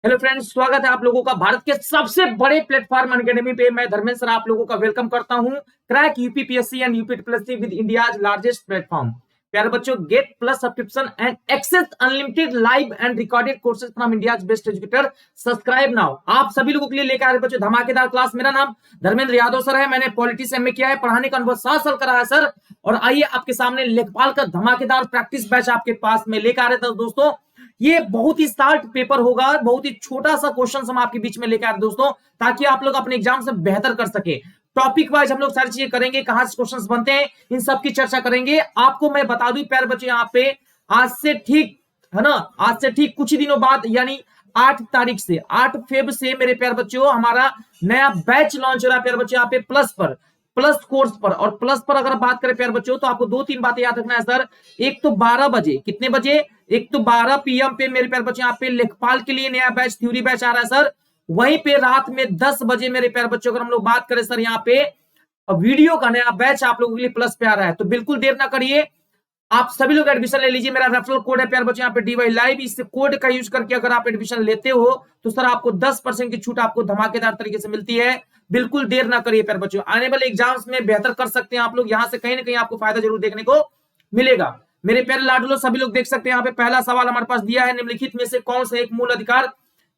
Hello friends, स्वागत है आप लोगों का भारत के सबसे बड़े प्लेटफॉर्म अनअकैडमी पे। मैं धर्मेंद्र सर आप लोगों का वेलकम करता हूं। Crack UPPSC and UPPSC with India's largest platform. प्यारे बच्चों, get plus subscription and access unlimited live and recorded courses from India's best educator. Subscribe now. आप सभी लोगों के लिए लेकर आ रहे बच्चों धमाकेदार क्लास। मेरा नाम धर्मेंद्र यादव सर है। मैंने पॉलिटिक्स एमए किया है, पढ़ाने का अनुभव 7 साल का रहा है सर। और आइए आपके सामने लेखपाल का धमाकेदार प्रैक्टिस बैच आपके पास में लेकर आ रहे थे दोस्तों। ये बहुत ही स्टार्ट पेपर होगा, बहुत ही छोटा सा क्वेश्चन हम आपके बीच में लेकर आ रहे दोस्तों, ताकि आप लोग अपने एग्जाम से बेहतर कर सके। टॉपिक वाइज हम लोग सारी चीजें करेंगे, कहां से क्वेश्चंस बनते हैं, इन सब की चर्चा करेंगे। आपको मैं बता दूं प्यारे बच्चे, यहाँ पे आज से ठीक है ना, आज से ठीक कुछ ही दिनों बाद यानी 8 तारीख से 8 फेब से मेरे प्यारे बच्चों हमारा नया बैच लॉन्च हो रहा है प्यारे बच्चों, यहाँ पे प्लस कोर्स पर। और प्लस पर अगर बात करें प्यारे बच्चों, तो आपको 2-3 बातें याद रखना है सर। एक तो 12 बजे, कितने बजे? एक तो 12 पीएम पे मेरे प्यारे बच्चों यहाँ पे लेखपाल के लिए नया बैच, थ्योरी बैच आ रहा है सर। वहीं पे रात में 10 बजे मेरे प्यारे बच्चों अगर हम लोग बात करें सर, यहाँ पे वीडियो का नया बैच आप लोगों के लिए प्लस पे आ रहा है। तो बिल्कुल देर ना करिए, आप सभी लोग एडमिशन ले लीजिए। मेरा रेफरल कोड है प्यारे बच्चों यहाँ पे DY लाइव। इस कोड का यूज करके अगर आप एडमिशन लेते हो तो सर आपको 10% की छूट आपको धमाकेदार तरीके से मिलती है। बिल्कुल देर ना करिए प्यारे बच्चों, आने वाले एग्जाम्स में बेहतर कर सकते हैं आप लोग। यहाँ से कहीं ना कहीं आपको फायदा जरूर देखने को मिलेगा। मेरे प्यारे लाडलो, सभी लोग देख सकते हैं यहाँ पे पहला सवाल हमारे पास दिया है, निम्नलिखित में से कौन सा एक मूल अधिकार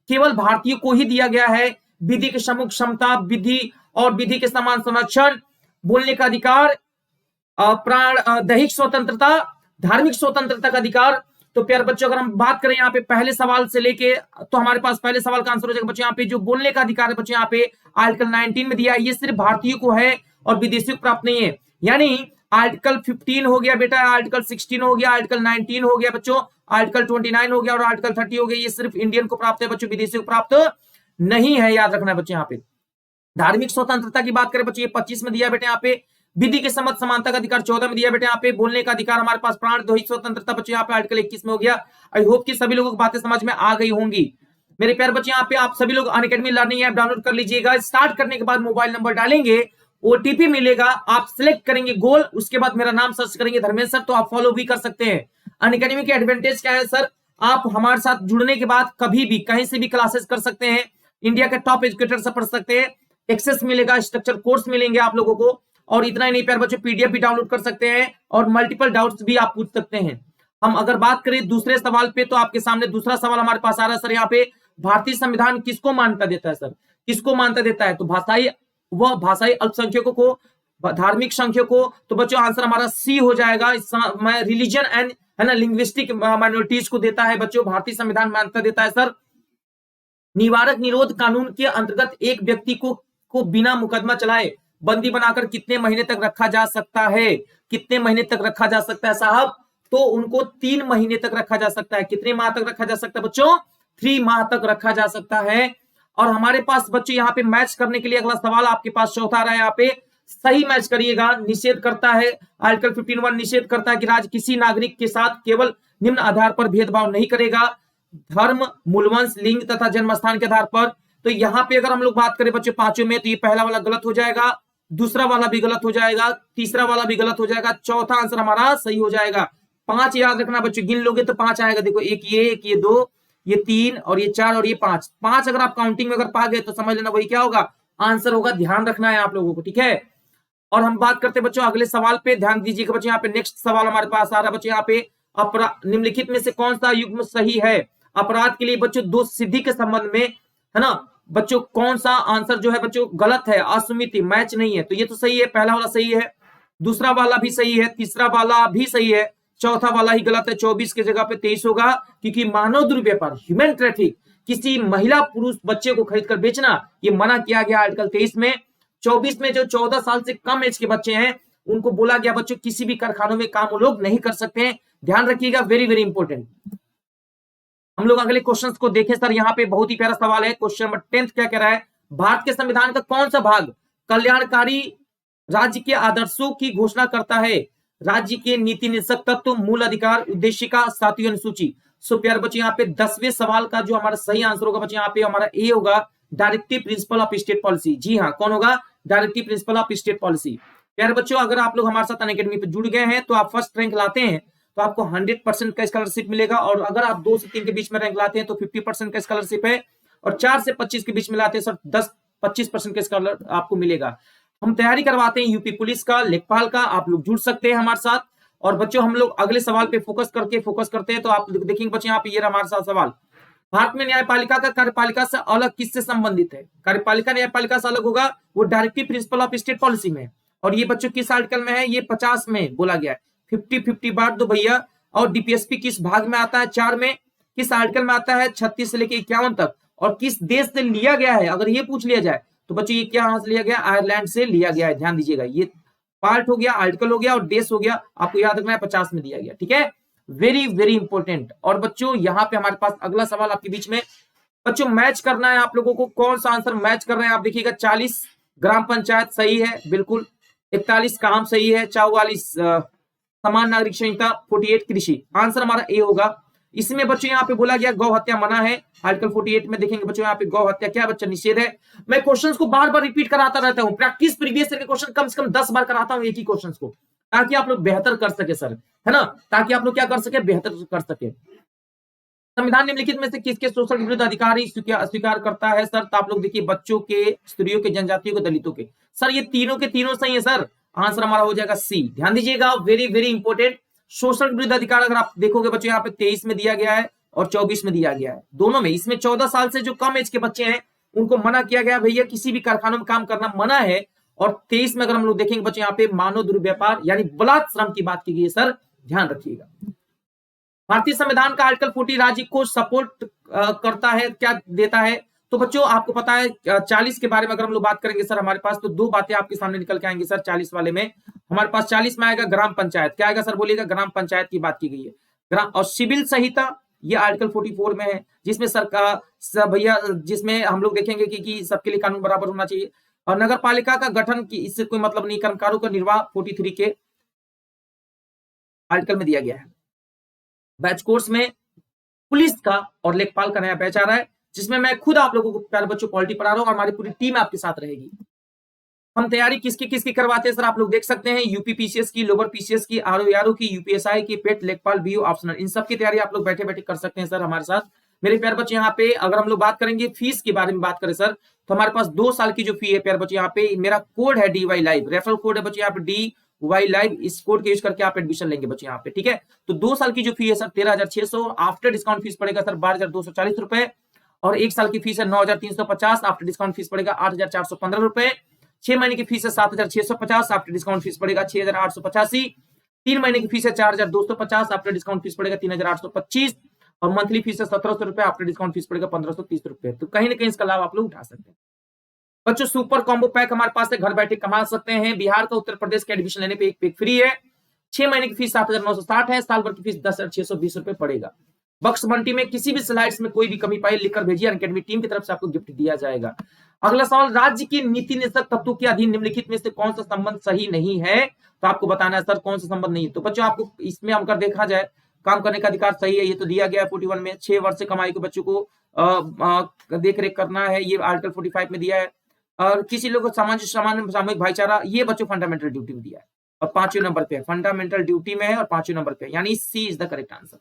केवल भारतीय को ही दिया गया है? विधि की सम्मुख क्षमता, विधि और विधि के समान संरक्षण, बोलने का अधिकार, प्राण दैहिक स्वतंत्रता, धार्मिक स्वतंत्रता का अधिकार। तो प्यारे बच्चों अगर हम बात करें यहाँ पे पहले सवाल से लेके, तो हमारे पास पहले सवाल का आंसर हो जाएगा बच्चों यहाँ पे जो बोलने का अधिकार है बच्चों यहाँ पे आर्टिकल 19 में दिया है, ये सिर्फ भारतीयों को है और विदेशियों को प्राप्त नहीं है। यानी आर्टिकल 15 हो गया बेटा, आर्टिकल 16 हो गया, आर्टिकल 19 हो गया बच्चों, आर्टिकल 29 हो गया और आर्टिकल 30 हो गया। ये सिर्फ इंडियन को प्राप्त है बच्चों, विदेशियों को प्राप्त नहीं है, याद रखना है बच्चों। यहाँ पे धार्मिक स्वतंत्रता की बात करें बच्चों, ये 25 में दिया बेटे यहाँ पे। विधि के सम्मत समानता का अधिकार 14 में दिया बेटे यहाँ पे। बोलने का अधिकार हमारे पास प्राण दैहिक स्वतंत्रता बच्चों यहाँ पे आर्टिकल 21 में हो गया। आई होप कि सभी लोगों को बातें समझ में आ गई होंगी। मेरे प्यारे बच्चे, यहाँ पे आप सभी लोग अनअकैडमी लर्निंग ऐप डाउनलोड कर लीजिएगा। स्टार्ट करने के बाद मोबाइल नंबर डालेंगे, ओटीपी मिलेगा, आप सिलेक्ट करेंगे गोल, उसके बाद मेरा नाम सर्च करेंगे धर्मेंद्र सर, तो आप फॉलो भी कर सकते हैं। अनअकैडमी के एडवांटेज क्या है सर? आप हमारे साथ जुड़ने के बाद कभी भी कहीं से भी क्लासेस कर सकते हैं, इंडिया के टॉप एजुकेटर से पढ़ सकते हैं, एक्सेस मिलेगा, स्ट्रक्चर कोर्स मिलेंगे आप लोगों को। और इतना ही नहीं प्यारे बच्चों, पीडीएफ भी डाउनलोड कर सकते हैं और मल्टीपल डाउट्स भी आप पूछ सकते हैं। हम अगर बात करें दूसरे सवाल पे, तो आपके सामने दूसरा सवाल हमारे पास आ रहा है सर। यहाँ पे भारतीय संविधान किसको मान्यता देता है सर? किसको मान्यता देता है? तो भाषाई अल्पसंख्यकों को, धार्मिक संख्यकों को। तो बच्चों आंसर हमारा सी हो जाएगा। रिलीजन एंड है ना लिंग्विस्टिक माइनॉरिटीज को देता है बच्चों, भारतीय संविधान मान्यता देता है सर। निवारक निरोध कानून के अंतर्गत एक व्यक्ति को बिना मुकदमा चलाए बंदी बनाकर कितने महीने तक रखा जा सकता है? कितने महीने तक रखा जा सकता है साहब? तो उनको 3 महीने तक रखा जा सकता है। कितने माह तक रखा जा सकता है बच्चों? 3 माह तक रखा जा सकता है। और हमारे पास बच्चों यहाँ पे मैच करने के लिए अगला सवाल आपके पास चौथा आ रहा है। यहाँ पे सही मैच करिएगा। निषेध करता है आर्टिकल 15(1) निषेध करता है कि राज्य किसी नागरिक के साथ केवल निम्न आधार पर भेदभाव नहीं करेगा: धर्म, मूलवंश, लिंग तथा जन्म स्थान के आधार पर। तो यहाँ पे अगर हम लोग बात करें बच्चों पांचों में, तो ये पहला वाला गलत हो जाएगा, दूसरा वाला भी गलत हो जाएगा, तीसरा वाला भी गलत हो जाएगा, चौथा आंसर हमारा सही हो जाएगा। 5 याद रखना बच्चों, गिन लोगे तो 5 आएगा। देखो, एक ये 2, ये 3 और ये 4 और ये 5 अगर आप काउंटिंग में अगर पा गए तो समझ लेना वही क्या होगा, आंसर होगा। ध्यान रखना है आप लोगों को, ठीक है। और हम बात करते हैं बच्चों अगले सवाल पे, ध्यान दीजिएगा बच्चों। यहाँ पे नेक्स्ट सवाल हमारे पास आ रहा है बच्चों, यहाँ पे निम्नलिखित में से कौन सा युग्म सही है? अपराध के लिए बच्चों दोष सिद्धि के संबंध में, है ना बच्चों, कौन सा आंसर जो है बच्चों गलत है? असुमिति, मैच नहीं है। तो ये तो सही है, पहला वाला सही है, दूसरा वाला भी सही है, तीसरा वाला भी सही है, चौथा वाला ही गलत है। 24 की जगह पे 23 होगा, क्योंकि मानव दुर्व्यापार, ह्यूमन ट्रैफिक, किसी महिला पुरुष बच्चे को खरीद कर बेचना, ये मना किया गया आर्टिकल 23 में। 24 में जो 14 साल से कम एज के बच्चे हैं उनको बोला गया बच्चों किसी भी कारखानों में काम वो लोग नहीं कर सकते हैं। ध्यान रखिएगा, वेरी वेरी इंपॉर्टेंट। हम लोग अगले क्वेश्चंस को देखें सर। यहाँ पे बहुत ही प्यारा सवाल है, क्वेश्चन नंबर 10 क्या कह रहा है? भारत के संविधान का कौन सा भाग कल्याणकारी राज्य के आदर्शों की घोषणा करता है? राज्य के नीति निर्देशक तत्व, मूल अधिकार, उद्देशिका, 7वीं अनुसूची। सो प्यारे बच्चे, यहाँ पे 10वें सवाल का जो हमारा सही आंसर होगा बच्चे, यहाँ पे हमारा ए होगा, directive principle of state policy. जी हाँ, कौन होगा? Directive principle of state policy. प्यारे बच्चों, अगर आप लोग हमारे साथ अनअकैडमी पे जुड़ गए हैं तो आप फर्स्ट रैंक लाते हैं, तो आपको 100% का स्कॉलरशिप मिलेगा, और अगर आप 2 से 3 के बीच में रैंक लाते हैं तो 50% का स्कॉलरशिप है, और 4 से 25 के बीच में लाते हैं सर 10-25% का स्कॉलर आपको मिलेगा। हम तैयारी करवाते हैं यूपी पुलिस का, लेखपाल का, आप लोग जुड़ सकते हैं हमारे साथ। और बच्चों हम लोग अगले सवाल पे फोकस करते हैं, तो आप देखेंगे बच्चों यहाँ पे ये हमारे साथ सवाल, भारत में न्यायपालिका का कार्यपालिका से अलग किससे संबंधित है? कार्यपालिका न्यायपालिका से अलग होगा, वो directive principle of state policy में। और ये बच्चों किस आर्टिकल में है? ये 50 में बोला गया है। 50-50 बांट दो भैया। और डीपीएसपी किस भाग में आता है? 4 में। किस आर्टिकल में आता है? 36 से लेकर 51 तक। और किस देश से लिया गया है? अगर ये पूछ लिया जाए तो बच्चों ये क्या से लिया गया? आयरलैंड से लिया गया है। ध्यान दीजिएगा, ये पार्ट हो गया, आर्टिकल हो गया और देश हो गया, आपको याद रखना है 50 में दिया गया। ठीक है, वेरी वेरी इंपॉर्टेंट। और बच्चों यहाँ पे हमारे पास अगला सवाल आपके बीच में, बच्चों मैच करना है आप लोगों को, कौन सा आंसर मैच कर रहे हैं आप देखिएगा। 40 ग्राम पंचायत सही है, बिल्कुल। 41 काम सही है। 44 समान नागरिक संहिता। 48 कृषि, आंसर हमारा ए होगा। इसमें बच्चों यहाँ पे बोला गया गौ हत्या मना है। आर्टिकल 48 में देखेंगे बच्चों यहाँ पे गौ हत्या क्या बच्चा निषेध है। मैं क्वेश्चंस को बार बार रिपीट कराता रहता हूँ, प्रैक्टिस प्रीवियस ईयर के क्वेश्चन कम से कम 10 बार कराता हूँ एक ही क्वेश्चन को, ताकि आप लोग बेहतर कर सके सर, है ना, ताकि आप लोग क्या कर सके, बेहतर कर सके। संविधान निम्नलिखित में से किसके शोषण के विरुद्ध अधिकारी स्वीकार करता है सर? तो आप लोग देखिए, बच्चों के, स्त्रियों के, जनजातियों के, दलितों के। सर ये तीनों के तीनों सही है सर, आंसर हमारा हो जाएगा सी। ध्यान दीजिएगा, वेरी वेरी इंपॉर्टेंट। शोषण के विरुद्ध अधिकार अगर आप देखोगे बच्चों यहाँ पे 23 में दिया गया है और 24 में दिया गया है, दोनों में। इसमें 14 साल से जो कम एज के बच्चे हैं उनको मना किया गया, भैया किसी भी कारखानों में काम करना मना है। और 23 में अगर हम लोग देखेंगे बच्चों यहाँ पे मानव दुर्व्यापार यानी बलात् श्रम की बात की गई है सर, ध्यान रखिएगा। भारतीय संविधान का आर्टिकल 40 राज्य को सपोर्ट करता है, क्या देता है? तो बच्चों आपको पता है 40 के बारे में अगर हम लोग बात करेंगे सर हमारे पास, तो दो बातें आपके सामने निकल के आएंगी सर। 40 वाले में हमारे पास 40 में आएगा ग्राम पंचायत, क्या आएगा सर बोलिएगा? ग्राम पंचायत की बात की गई है। ग्राम और सिविल संहिता ये आर्टिकल 44 में है, जिसमें सरकार भैया, जिसमें हम लोग देखेंगे कि सबके लिए कानून बराबर होना चाहिए। और नगर पालिका का गठन की इससे कोई मतलब नहीं, कर्मकारों का निर्वाह 43 के आर्टिकल में दिया गया है। बैच कोर्स में पुलिस का और लेखपाल का नया बैच आ रहा है, जिसमें मैं खुद आप लोगों को प्यारे बच्चों पॉलिटी पढ़ा रहा हूं और हमारी पूरी टीम आपके साथ रहेगी। हम तैयारी किसकी करवाते हैं सर? आप लोग देख सकते हैं, यूपी पीसीएस की, लोअर पीसीएस की, आरओ की, यूपीएसआई की, पेट, लेखपाल, बीओ, ऑप्शनल, इन सब की तैयारी आप लोग बैठे बैठे कर सकते हैं सर हमारे साथ। मेरे प्यारे बच्चे यहाँ पे अगर हम लोग बात करेंगे फीस के बारे में बात करें सर, तो हमारे पास 2 साल की जो फी है प्यारे बच्चे, यहाँ पे मेरा कोड है DY लाइव, रेफरल कोड है बच्चे यहाँ पे DY लाइव, इस कोड के यूज करके आप एडमिशन लेंगे बच्चे यहाँ पे। ठीक है, तो 2 साल की जो फी है सर 13,600, आफ्टर डिस्काउंट फीस पड़ेगा सर 12,240 रुपए। और 1 साल की फीस है 9,350, आफ्टर डिस्काउंट फीस पड़ेगा 8,415 रुपए। 6 महीने की फीस है 7,650, आफ्टर डिस्काउंट फीस पड़ेगा 6,885। 3 महीने की फीस है 4,250, आफ्टर डिस्काउंट फीस पड़ेगा 3,825। और मंथली फीस है 1,700 रुपए, आफ्टर डिस्काउंट फीस पड़ेगा 1,530 रुपए। तो कहीं ना कहीं इसका लाभ आप लोग उठा सकते हैं बच्चों। सुपर कॉम्बो पैक हमारे पास है, घर बैठे कमा सकते हैं। बिहार का, उत्तर प्रदेश के एडमिशन लेने पे एक पैक फ्री है। 6 महीने की फीस 7,960 है, साल भर की फीस 10,620 रुपए पड़ेगा। बक्स बंटी में किसी भी स्लाइड्स में कोई भी कमी पाई लिखकर भेजिए, अनअकैडमी टीम की तरफ से आपको गिफ्ट दिया जाएगा। अगला सवाल, राज्य की नीति निषेधक तत्वों के अधीन निम्नलिखित में से कौन सा संबंध सही नहीं है? तो आपको बताना है सर कौन सा संबंध नहीं है। तो बच्चों आपको इसमें अगर देखा जाए, काम करने का अधिकार सही है, ये तो दिया गया है 41 में। 6 वर्ष से कमाई के बच्चों को देख रेख करना है, ये आर्टिकल 45 में दिया है। और किसी लोग को सामूहिक भाईचारा, ये बच्चों फंडामेंटल ड्यूटी में दिया है और 5वें नंबर पे है, फंडामेंटल ड्यूटी में है और 5वें नंबर पे, यानी C is the correct answer.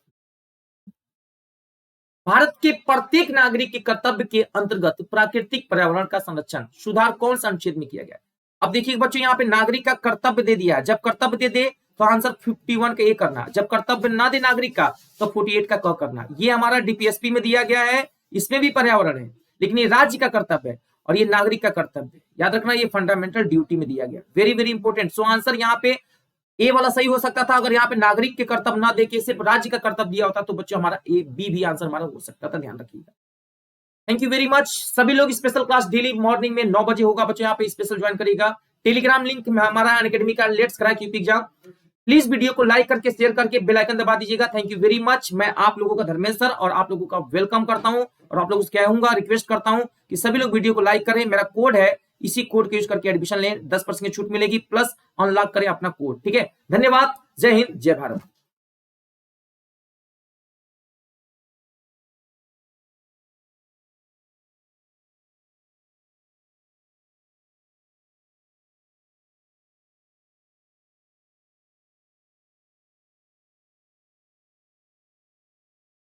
Bharat के प्रत्येक नागरिक के कर्तव्य के अंतर्गत प्राकृतिक पर्यावरण का संरक्षण सुधार कौन सा अनुच्छेद में किया गया है? अब देखिए बच्चों, यहाँ पे नागरिक का कर्तव्य दे दिया है, जब कर्तव्य दे तो आंसर 51 का ए करना, जब कर्तव्य ना दे नागरिक का तो 48 का क करना। ये हमारा डीपीएसपी में दिया गया है, इसमें भी पर्यावरण है, लेकिन ये राज्य का कर्तव्य है और ये नागरिक का कर्तव्य है। याद रखना, ये फंडामेंटल ड्यूटी में दिया गया, very very important. So answer यहाँ पे ए वाला सही हो सकता था, अगर यहाँ पे नागरिक के कर्तव्य ना देके सिर्फ राज्य का कर्तव्य दिया होता तो बच्चों हमारा ए बी भी आंसर हमारा हो सकता था, ध्यान रखिएगा। Thank you very much. सभी लोग स्पेशल क्लास डेली मॉर्निंग में 9 बजे होगा बच्चों, यहाँ पे स्पेशल ज्वाइन करिएगा। टेलीग्राम लिंक में हमारा अनअकैडमी का let's crack UP exam, please video को लाइक करके शेयर करके बेल आइकन दबा दीजिएगा। Thank you very much. मैं आप लोगों का धर्मेंद्र सर और आप लोगों का वेलकम करता हूं और आप लोगों से कहूंगा, रिक्वेस्ट करता हूं कि सभी लोग वीडियो को लाइक करें। मेरा कोड है, इसी कोड के यूज करके एडमिशन लें, 10% की छूट मिलेगी, प्लस अनलॉक करें अपना कोड। ठीक है, धन्यवाद, जय हिंद, जय भारत।